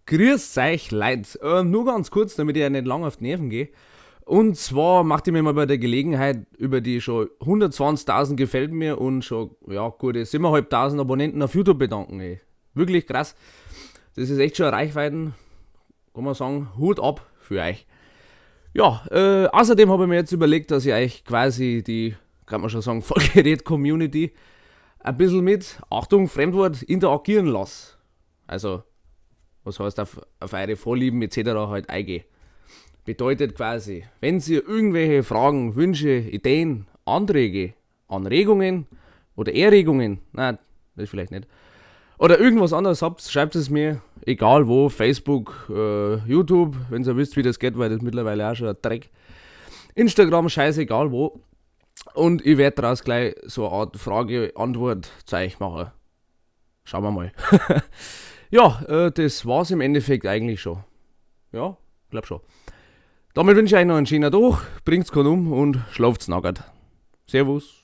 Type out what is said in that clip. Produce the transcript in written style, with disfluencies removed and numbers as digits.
Grüß euch, Leute. Nur ganz kurz, damit ich ja nicht lang auf die Nerven gehe. Und zwar macht ich mir mal bei der Gelegenheit über die schon 120.000 gefällt mir und schon, ja, gute 7.500 Abonnenten auf YouTube bedanken, ey. Wirklich krass. Das ist echt schon eine Reichweiten, kann man sagen, Hut ab für euch. Ja, außerdem habe ich mir jetzt überlegt, dass ich euch quasi die, kann man schon sagen, Vollgerät-Community ein bisschen mit, Achtung, Fremdwort, interagieren lasse. Also, was heißt auf eure Vorlieben etc. halt eingehen. Bedeutet quasi, wenn ihr irgendwelche Fragen, Wünsche, Ideen, Anträge, Anregungen oder Erregungen, nein, das vielleicht nicht, oder irgendwas anderes habt, schreibt es mir, egal wo, Facebook, YouTube, wenn ihr wisst, wie das geht, weil das mittlerweile auch schon ein Dreck. Instagram, scheißegal wo. Und ich werde daraus gleich so eine Art Frage-Antwort-Zeich machen. Schauen wir mal. Ja, das war's im Endeffekt eigentlich schon. Ja, glaub schon. Damit wünsche ich euch noch einen schönen Tag, bringt's keinen um und schlaft's nackert. Servus.